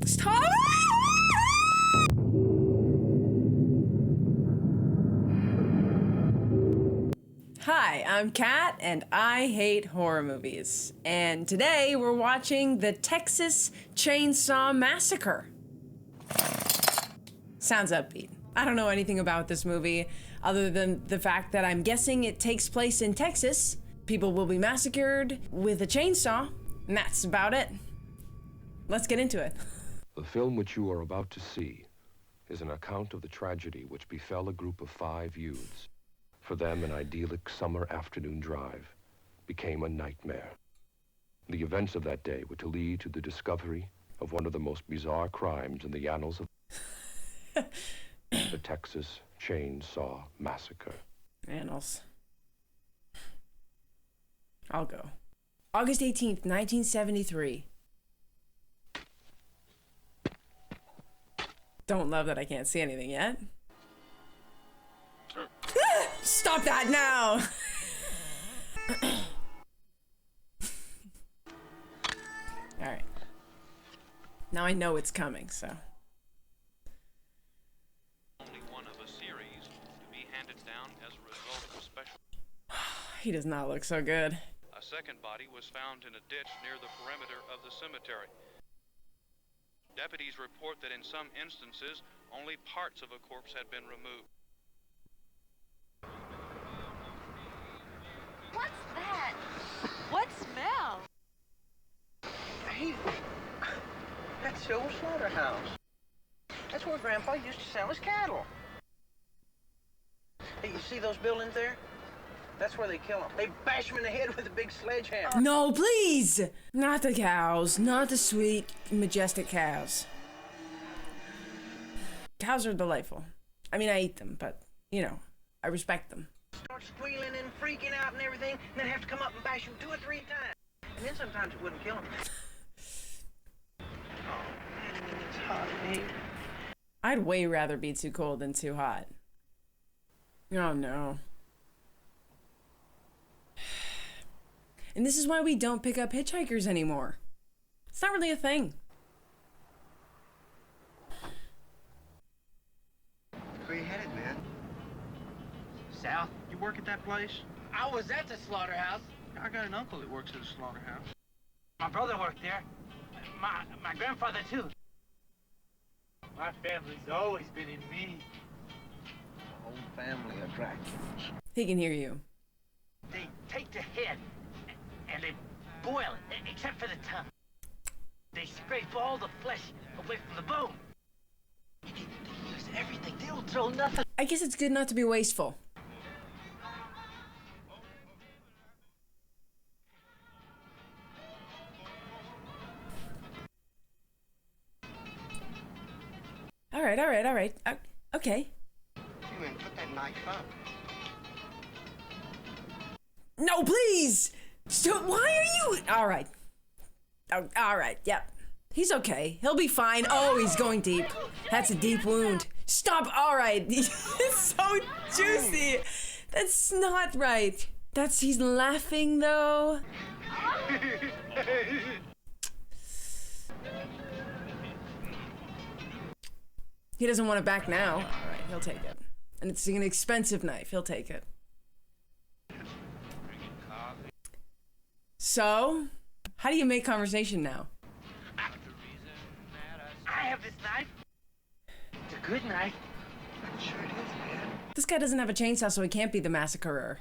Stop! Hi, I'm Kat, and I hate horror movies. And today we're watching the Texas Chainsaw Massacre. Sounds upbeat. I don't know anything about this movie other than the fact that I'm guessing it takes place in Texas. People will be massacred with a chainsaw, and that's about it. Let's get into it. The film which you are about to see is an account of the tragedy which befell a group of 5 youths. For them, an idyllic summer afternoon drive became a nightmare. The events of that day were to lead to the discovery of one of the most bizarre crimes in the annals of the Texas Chainsaw Massacre. Annals. I'll go. August 18th, 1973. Don't love that I can't see anything yet. Stop that now! Alright. Now I know it's coming, so. Only one of a series to be handed down as a result of a special. He does not look so good. A second body was found in a ditch near the perimeter of the cemetery. Deputies report that in some instances, only parts of a corpse had been removed. What's that? What smell? Hey, that's the old slaughterhouse. That's where Grandpa used to sell his cattle. Hey, you see those buildings there? That's where they kill them. They bash them in the head with a big sledgehammer. No, please! Not the cows. Not the sweet, majestic cows. Cows are delightful. I mean, I eat them, but, you know, I respect them. Start squealing and freaking out and everything, and then have to come up and bash them 2 or 3 times. And then sometimes it wouldn't kill them. Oh, man, it's hot in here. I'd way rather be too cold than too hot. Oh, no. And this is why we don't pick up hitchhikers anymore. It's not really a thing. Where you headed, man? South, you work at that place? I was at the slaughterhouse. I got an uncle that works at a slaughterhouse. My brother worked there. My grandfather, too. My family's always been in me. Whole family attractions. He can hear you. They take the head and they boil it, except for the tongue. They scrape all the flesh away from the bone. They use everything. They don't throw nothing. I guess it's good not to be wasteful. All right. Okay. You man, put that knife up. No, please! So, why are you... All right. Oh, all right, yep. He's okay. He'll be fine. Oh, he's going deep. That's a deep wound. Stop, all right. It's so juicy. That's not right. He's laughing, though. He doesn't want it back now. All right, he'll take it. And it's an expensive knife. He'll take it. So, how do you make conversation now? I have this knife. It's a good knife. I'm sure it is, man. This guy doesn't have a chainsaw, so he can't be the massacrer.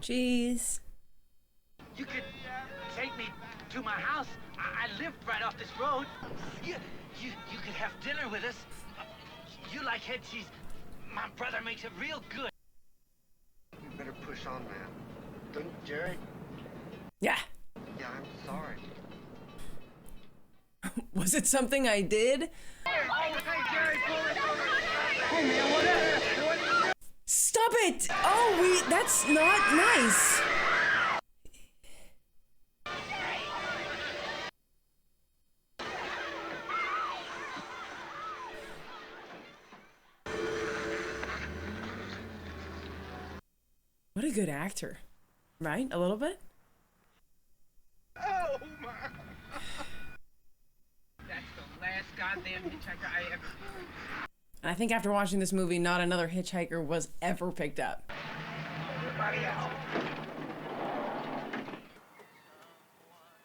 Jeez. You could take me to my house. I lived right off this road. You could have dinner with us. You like head cheese. My brother makes it real good. You better push on, man. Don't you, Jerry? Yeah. Yeah, I'm sorry. Was it something I did? Stop it! Oh, that's not nice. What a good actor. Right? A little bit? Oh, my. That's the last goddamn hitchhiker I ever... And I think after watching this movie, not another hitchhiker was ever picked up. Everybody out.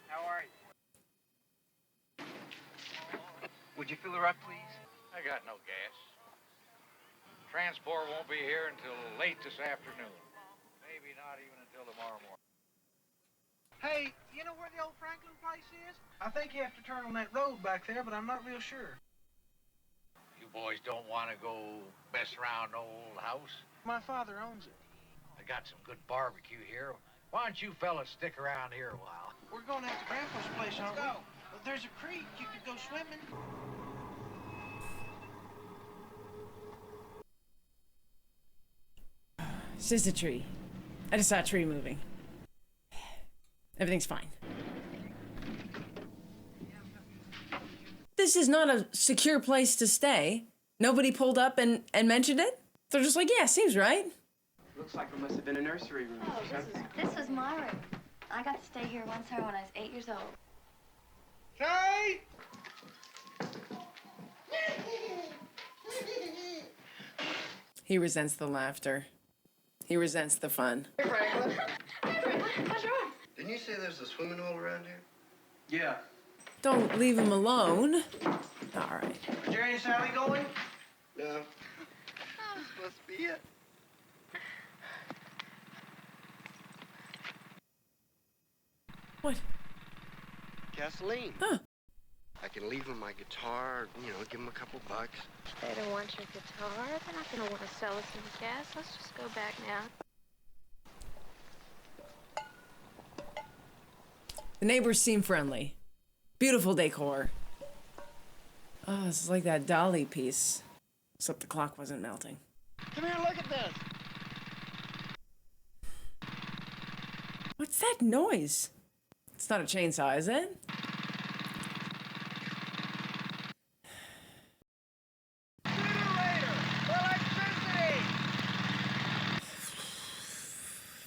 How are you? Would you fill her up, please? I got no gas. Transport won't be here until late this afternoon. Maybe not even until tomorrow morning. Hey, you know where the old Franklin place is? I think you have to turn on that road back there, but I'm not real sure. You boys don't want to go mess around the old house? My father owns it. I got some good barbecue here. Why don't you fellas stick around here a while? We're going out to Grandpa's place, aren't we? Well, there's a creek. You could go swimming. It's just a tree. I just saw a tree moving. Everything's fine. This is not a secure place to stay. Nobody pulled up and mentioned it? They're just like, yeah, seems right. Looks like it must have been a nursery room. Oh, this is my room. I got to stay here one summer when I was 8 years old. Hey! He resents the laughter. He resents the fun. Hey, Franklin. What's wrong? Didn't you say there's a swimming hole around here? Yeah. Don't leave him alone. All right. Are Jerry and Sally going? No. This must be it. What? Gasoline. Huh. I can leave him my guitar, you know, give him a couple bucks. They don't want your guitar. They're not going to want to sell us any gas. Let's just go back now. The neighbors seem friendly. Beautiful decor. Oh, it's like that Dolly piece. Except the clock wasn't melting. Come here, look at this. What's that noise? It's not a chainsaw, is it?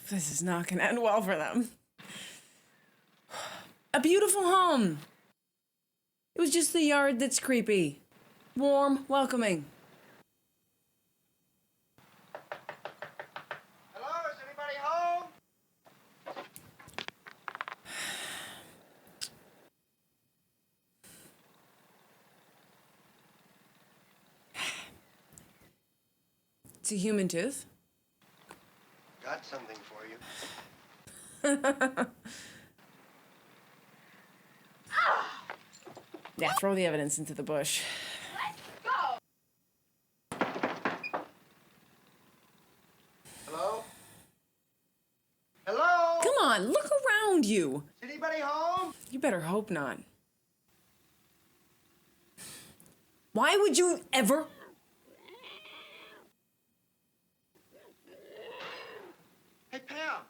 This is not gonna end well for them. A beautiful home. It was just the yard that's creepy. Warm, welcoming. Hello, is anybody home? It's a human tooth. Got something for you. Yeah, throw the evidence into the bush. Hello? Hello? Come on, look around you. Is anybody home? You better hope not. Why would you ever? Hey, Pam.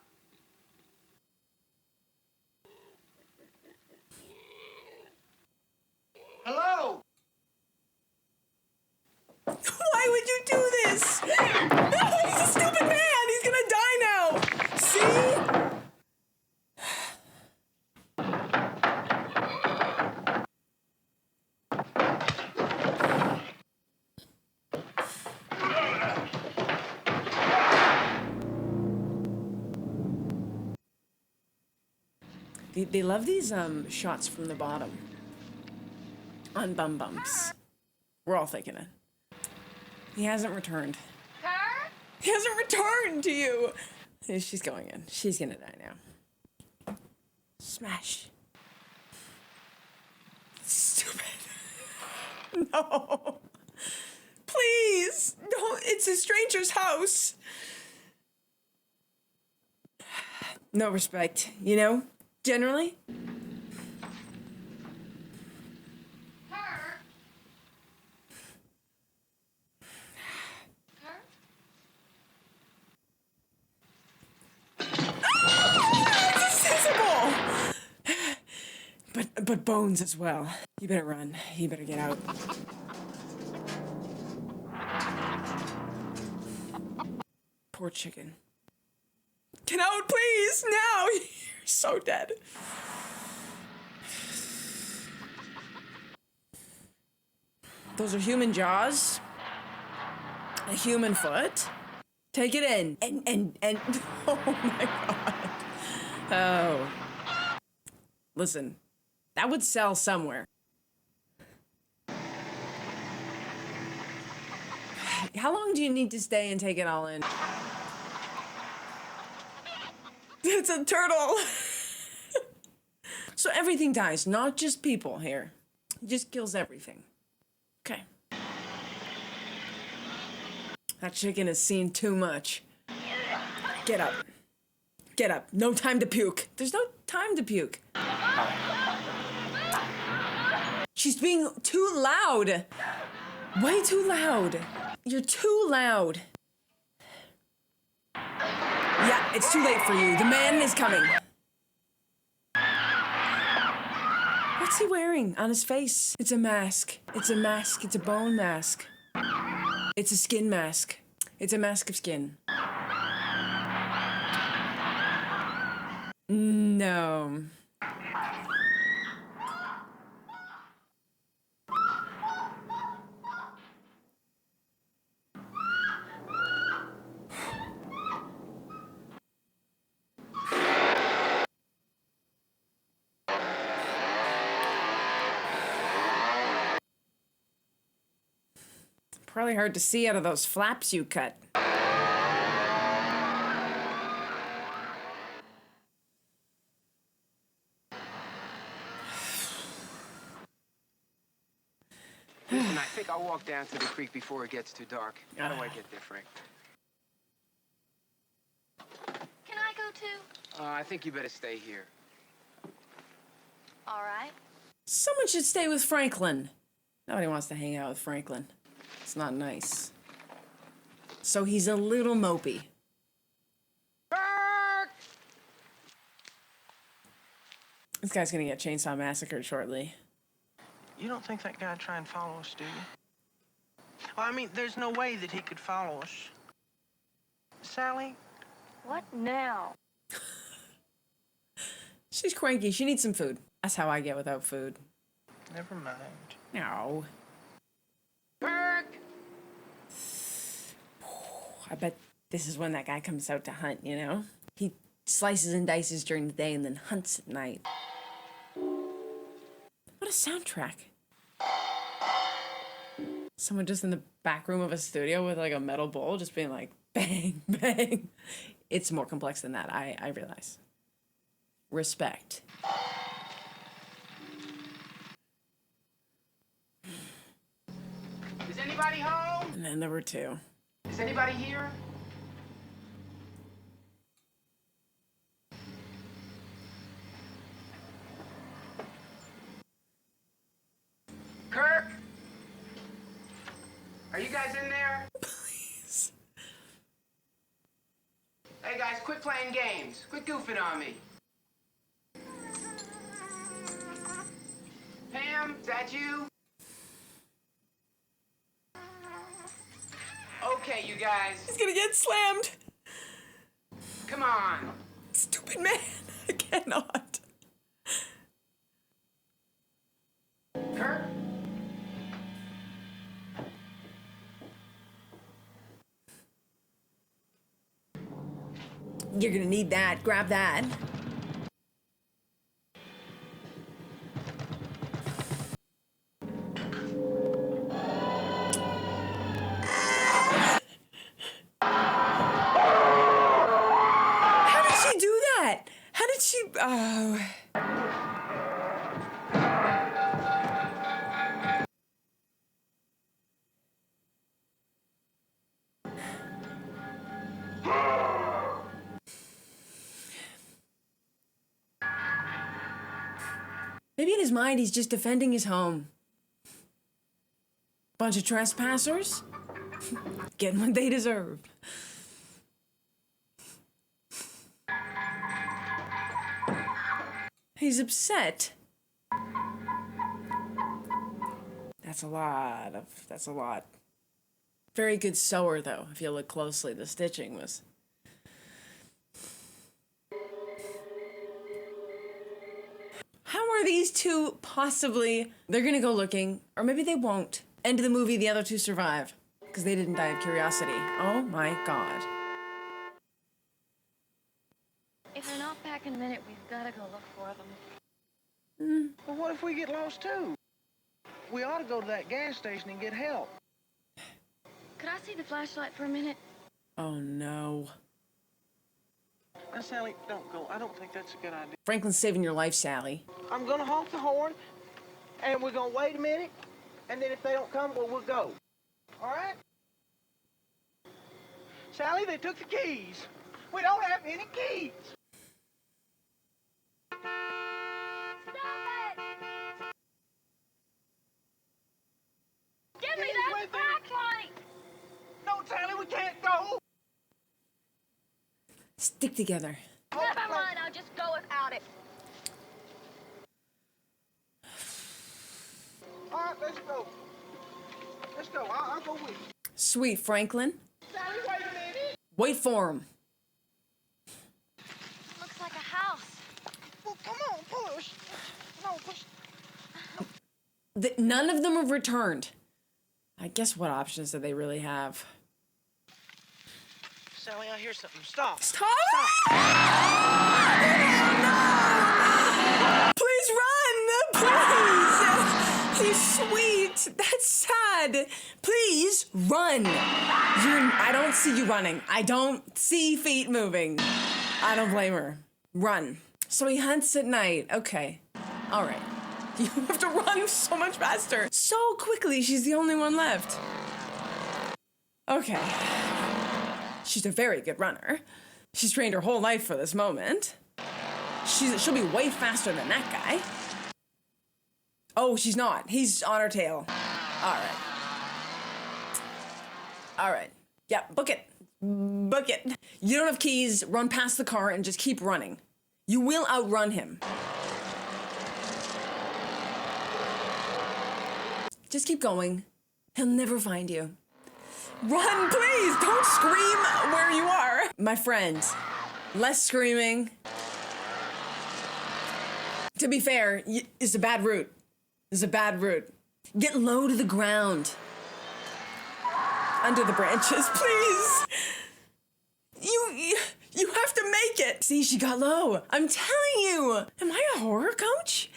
Hello? Why would you do this? He's a stupid man. He's gonna die now. See? They love these shots from the bottom on bum bumps. We're all thinking it. He hasn't returned. Her? He hasn't returned to you. She's going in. She's gonna die now. Smash. Stupid. No. Please. Don't. It's a stranger's house. No respect, you know? Generally. Her? Her? It's accessible! But bones as well. You better run. You better get out. Poor chicken. Get out, please! Now! You're so dead. Those are human jaws. A human foot. Take it in. And oh my god. Oh. Listen, that would sell somewhere. How long do you need to stay and take it all in? It's a turtle. So everything dies, not just people here. It just kills everything. Okay. That chicken has seen too much. Get up. Get up. No time to puke. There's no time to puke. She's being too loud. Way too loud. You're too loud. Yeah, it's too late for you. The man is coming. What's he wearing on his face? It's a mask. It's a mask. It's a bone mask. It's a skin mask. It's a mask of skin. No. Probably hard to see out of those flaps you cut. Listen, I think I'll walk down to the creek before it gets too dark. How do I get there, Frank? Can I go too? I think you better stay here. All right. Someone should stay with Franklin. Nobody wants to hang out with Franklin. It's not nice. So he's a little mopey. This guy's gonna get chainsaw massacred shortly. You don't think that guy'd try and follow us, do you? Well, I mean, there's no way that he could follow us. Sally? What now? She's cranky. She needs some food. That's how I get without food. Never mind. No. Kirk! I bet this is when that guy comes out to hunt, you know? He slices and dices during the day and then hunts at night. What a soundtrack. Someone just in the back room of a studio with like a metal bowl just being like, bang, bang. It's more complex than that, I realize. Respect. Is anybody home? And then there were two. Is anybody here? Kirk? Are you guys in there? Please. Hey guys, quit playing games. Quit goofing on me. Pam, is that you? Okay, you guys. He's gonna get slammed. Come on. Stupid man. I cannot. Kirk? You're gonna need that. Grab that. How did she do that? How did she... Oh... Maybe in his mind, he's just defending his home. Bunch of trespassers? Getting what they deserve. He's upset. That's a lot. Very good sewer, though, if you look closely. The stitching was... are these two possibly? They're gonna go looking, or maybe they won't. End of the movie, the other two survive. Because they didn't die of curiosity. Oh my god. If they're not back in a minute, we've got to go look for them. Well, what if we get lost too? We ought to go to that gas station and get help. Could I see the flashlight for a minute? Oh no. Now, Sally, don't go. I don't think that's a good idea. Franklin's saving your life, Sally. I'm gonna honk the horn, and we're gonna wait a minute, and then if they don't come, well, we'll go. All right? Sally, they took the keys. We don't have any keys. Give me that flashlight! No, Sally, we can't go. Stick together. Never mind, I'll just go without it. All right, let's go. Let's go. I'll go with you. Sweet Franklin. Sally, wait a minute. Wait for him. Looks like a house. Well, come on, push. No, push. None of them have returned. I guess what options do they really have? Sally, I hear something. Stop. Stop! Oh, no! Please run! Please! He's sweet. That's sad. Please run. I don't see you running. I don't see feet moving. I don't blame her. Run. So he hunts at night. Okay. All right. You have to run so much faster. So quickly, she's the only one left. Okay. She's a very good runner. She's trained her whole life for this moment. She'll be way faster than that guy. Oh, she's not. He's on her tail. All right. All right. Yeah, book it. Book it. You don't have keys. Run past the car and just keep running. You will outrun him. Just keep going. He'll never find you. Run, please! Don't scream where you are. My friend, less screaming. To be fair, it's a bad route. It's a bad route. Get low to the ground. Under the branches, please. You have to make it. See, she got low. I'm telling you. Am I a horror coach?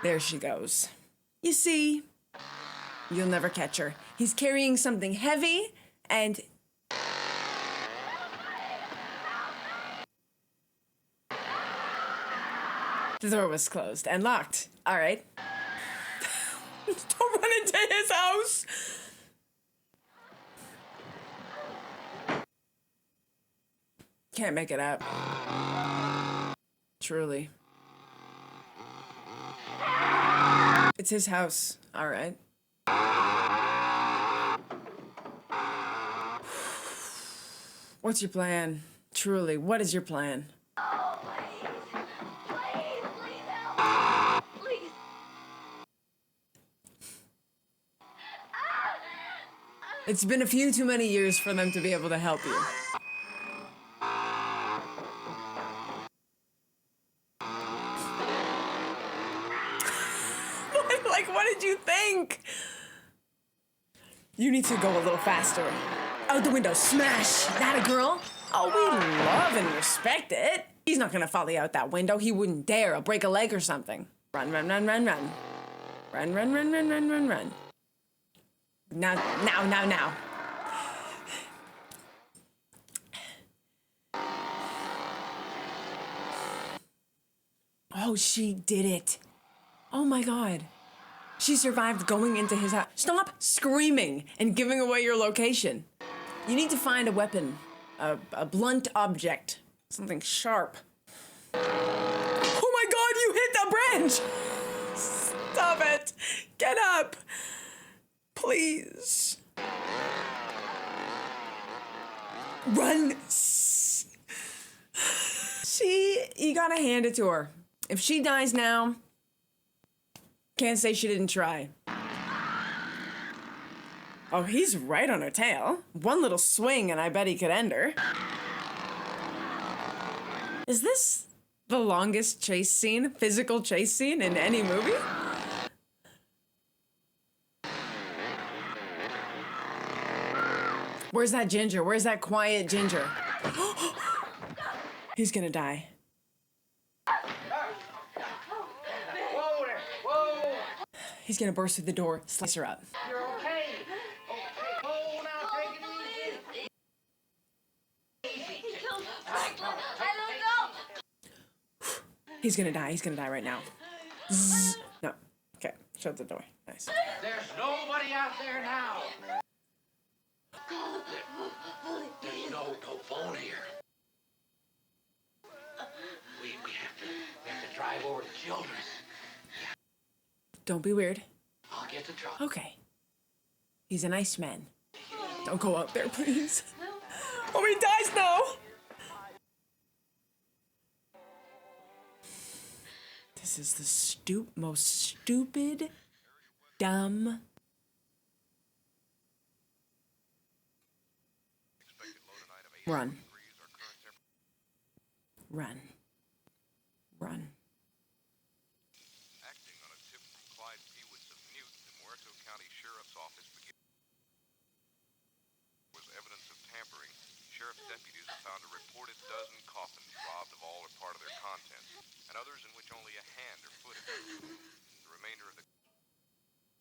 There she goes. You see, you'll never catch her. He's carrying something heavy and... The door was closed and locked. All right. Don't run into his house. Can't make it up. Truly. It's his house. All right. What's your plan? Truly, what is your plan? Oh, please. Please, please help. Please. It's been a few too many years for them to be able to help you. Like, what did you think? You need to go a little faster. Out the window, smash! That a girl? Oh, we love and respect it. He's not gonna follow you out that window. He wouldn't dare. He'll break a leg or something. Run, run, run, run, run. Run, run, run, run, run, run, run. Now. Oh, she did it. Oh my God. She survived going into his house. Stop screaming and giving away your location. You need to find a weapon, a blunt object, something sharp. Oh my God, you hit the branch! Stop it. Get up. Please. Run. You gotta hand it to her. If she dies now, can't say she didn't try. Oh, he's right on her tail. One little swing and I bet he could end her. Is this The longest chase scene, physical chase scene in any movie? Where's that ginger? Where's that quiet ginger? He's gonna die. Whoa there! Whoa! He's gonna burst through the door, slice her up. You're okay. Okay. Whoa, now take it easy. He's gonna die. He's gonna die right now. Zzz. No. Okay. Shut the door. Nice. There's nobody out there now. There's no phone here. We have to drive over to Children's. Don't be weird. I'll get the truck. Okay. He's a nice man. Don't go out there, please. Oh, he dies now. This is the most stupid, dumb. Run. Run. Run. Acting on a tip from Clyde Peewits of Newt, the Muerto County Sheriff's Office was evidence of tampering. Sheriff's deputies have found a reported dozen coffins robbed of all or part of their contents, and others in which only a hand or foot is moved. The remainder of the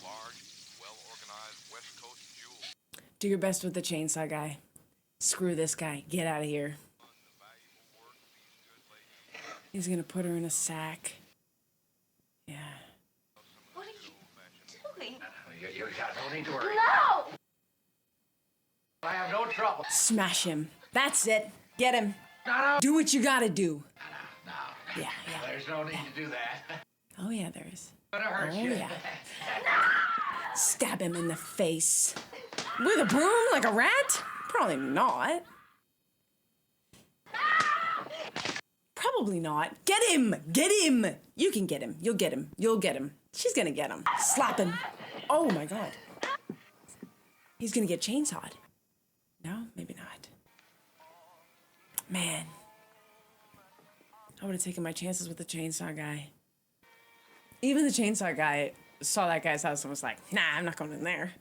large, well-organized West Coast jewel. Do your best with the chainsaw guy. Screw this guy. Get out of here. He's gonna put her in a sack. Yeah. What are you doing? You got no need to worry. No! I have no trouble. Smash him. That's it. Get him. No. Do what you gotta do. No. Yeah, yeah. There's no need to do that. Oh, yeah, there is. Gonna hurt Oh, you. yeah. Stab him in the face. With a broom like a rat? Probably not. Probably not. Get him! Get him! You can get him. You'll get him. You'll get him. She's gonna get him. Slap him. Oh my god. He's gonna get chainsawed. No, maybe not. Man. I would have taken my chances with the chainsaw guy. Even the chainsaw guy saw that guy's house and was like, nah, I'm not going in there.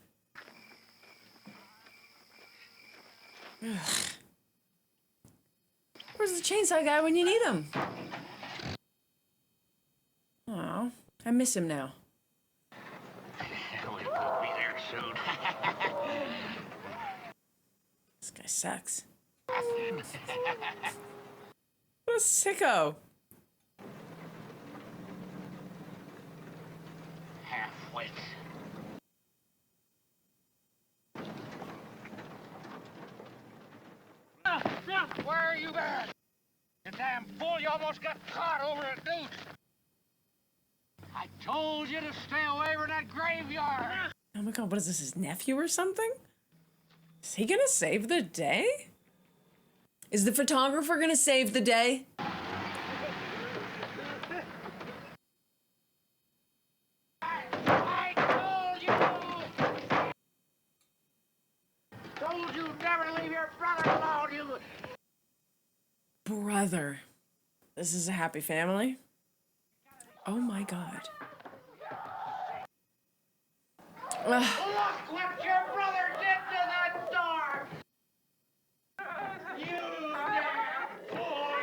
Ugh. Where's the chainsaw guy when you need him? Oh, I miss him now. We'll be there soon. This guy sucks. What a sicko. Half-wit. Where are you at? You damn fool, you almost got caught over at Newt. I told you to stay away from that graveyard. Oh my god, what is this, his nephew or something? Is he gonna save the day? Is the photographer gonna save the day? I told you never to leave your brother alone, you... Brother. This is a happy family. Oh my god. Ugh. Look what your brother did to that door! You damn fool!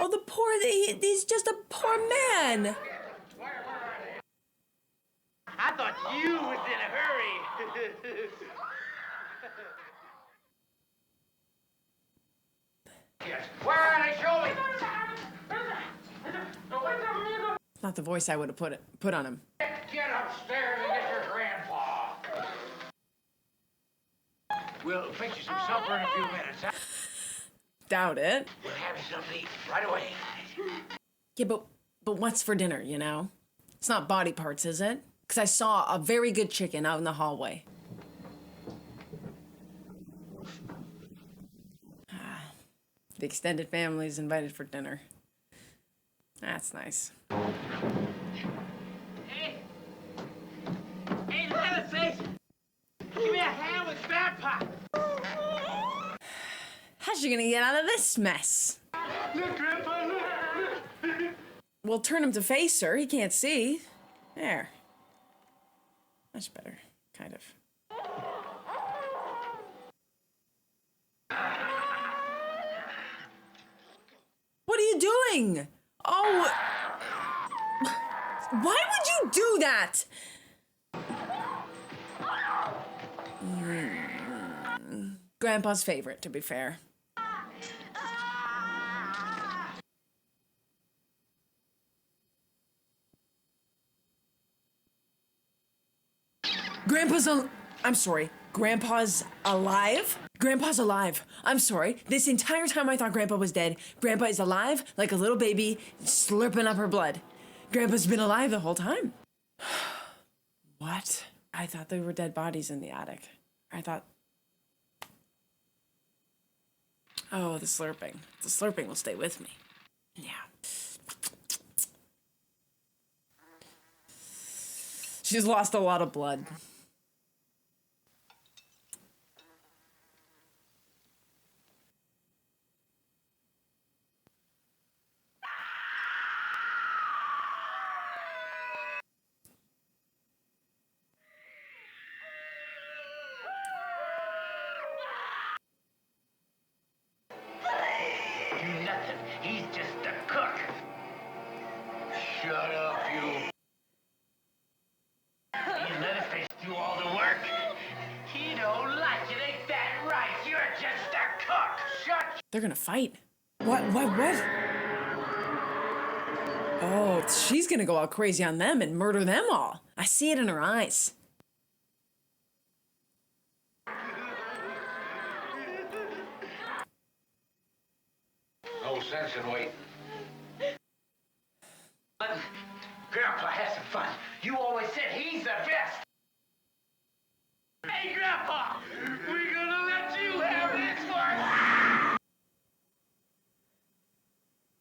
Oh, the poor, he's just a poor man. I thought you was in a hurry. Yes. Where are they? Show me. Not the voice I would have put on him. Get upstairs and get your grandpa. We'll fix you some supper in a few minutes. Huh? Doubt it. We'll have you something to eat right away. Yeah, but what's for dinner, you know? It's not body parts, is it? Because I saw a very good chicken out in the hallway. The extended family's invited for dinner. That's nice. Hey! Hey, Leatherface! Give me a hand with Grandpa! How's she gonna get out of this mess? Look, Grandpa, look! We'll turn him to face her. He can't see. There. Much better, kind of. What are you doing? Oh. Why would you do that? Grandpa's favorite, to be fair. I'm sorry. Grandpa's alive? Grandpa's alive. I'm sorry. This entire time I thought Grandpa was dead. Grandpa is alive like a little baby slurping up her blood. Grandpa's been alive the whole time. What? I thought there were dead bodies in the attic. I thought... Oh, the slurping. The slurping will stay with me. Yeah. She's lost a lot of blood. He's just a cook. Shut up, you. These Leatherface do all the work. He don't like it, ain't that right? You're just a cook. Shut. They're gonna fight. What? Oh, she's gonna go all crazy on them and murder them all. I see it in her eyes. No sense in waiting. Grandpa, have some fun. You always said he's the best. Hey, Grandpa, we're gonna let you have this one.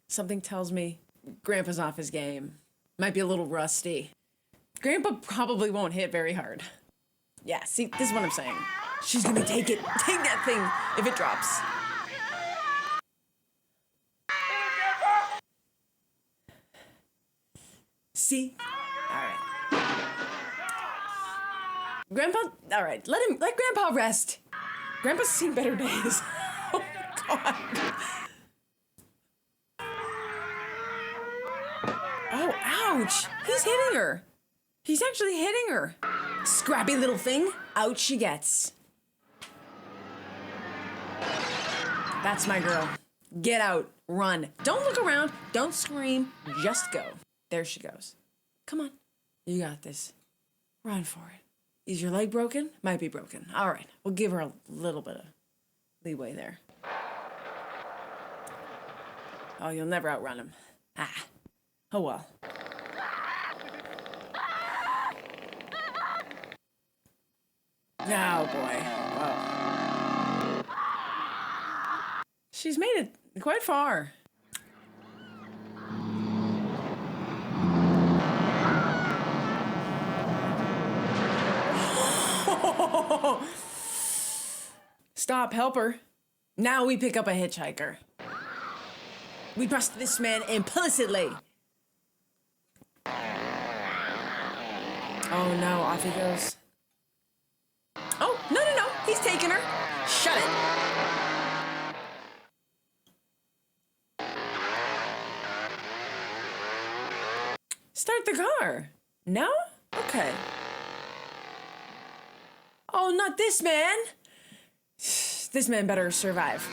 Something tells me Grandpa's off his game. Might be a little rusty. Grandpa probably won't hit very hard. Yeah, see, this is what I'm saying. She's gonna take that thing if it drops. See? All right. Grandpa, all right, let Grandpa rest. Grandpa's seen better days. Oh, God. Oh, ouch. He's hitting her. He's actually hitting her. Scrappy little thing. Out she gets. That's my girl. Get out. Run. Don't look around. Don't scream. Just go. There she goes. Come on. You got this. Run for it. Is your leg broken? Might be broken. All right. We'll give her a little bit of leeway there. Oh, you'll never outrun him. Ah. Oh, well. Oh, boy. Wow. She's made it quite far. Stop, help her. Now we pick up a hitchhiker. We trust this man implicitly. Oh no, off he goes. Oh, no, he's taking her. Shut it. Start the car. No? Okay. Oh, not this man. This man better survive.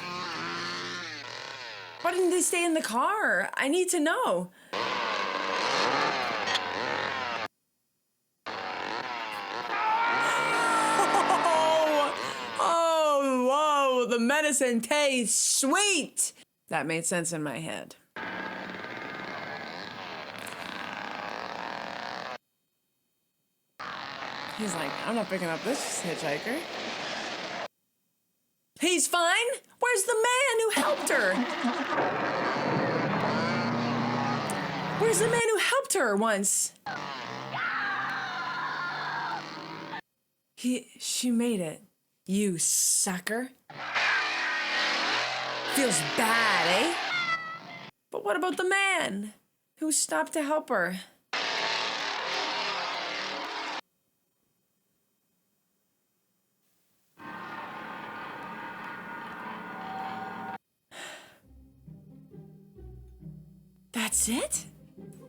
Why didn't they stay in the car? I need to know. Oh, whoa, the medicine tastes sweet. That made sense in my head. He's like, I'm not picking up this hitchhiker. He's fine? Where's the man who helped her? Where's the man who helped her once? She made it. You sucker. Feels bad, eh? But what about the man? who stopped to help her. That's it?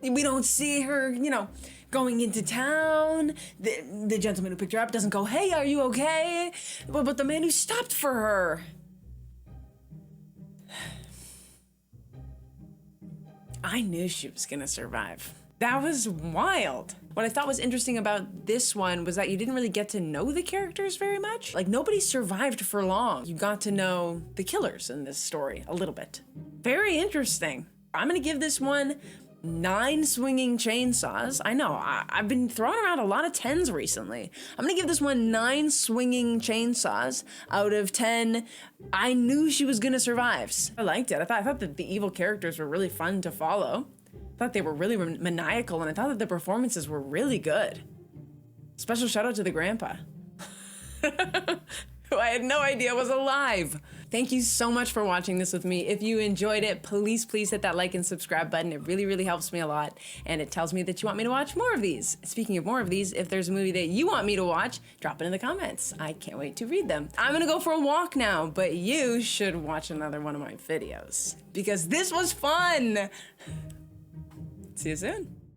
We don't see her, you know, going into town. The gentleman who picked her up doesn't go, hey, are you okay? But the man who stopped for her. I knew she was gonna survive. That was wild. What I thought was interesting about this one was that you didn't really get to know the characters very much. Like, nobody survived for long. You got to know the killers in this story a little bit. Very interesting. I'm gonna give this one 9 swinging chainsaws. I know, I've been throwing around a lot of 10s recently. I'm gonna give this one 9 swinging chainsaws out of 10. I knew she was gonna survive. I liked it. I thought that the evil characters were really fun to follow. I thought they were really maniacal, and I thought that the performances were really good. Special shout out to the grandpa, who I had no idea was alive. Thank you so much for watching this with me. If you enjoyed it, please hit that like and subscribe button. It really helps me a lot, and it tells me that you want me to watch more of these. Speaking of more of these, if there's a movie that you want me to watch, drop it in the comments. I can't wait to read them. I'm gonna go for a walk now, but you should watch another one of my videos, because this was fun. See you soon.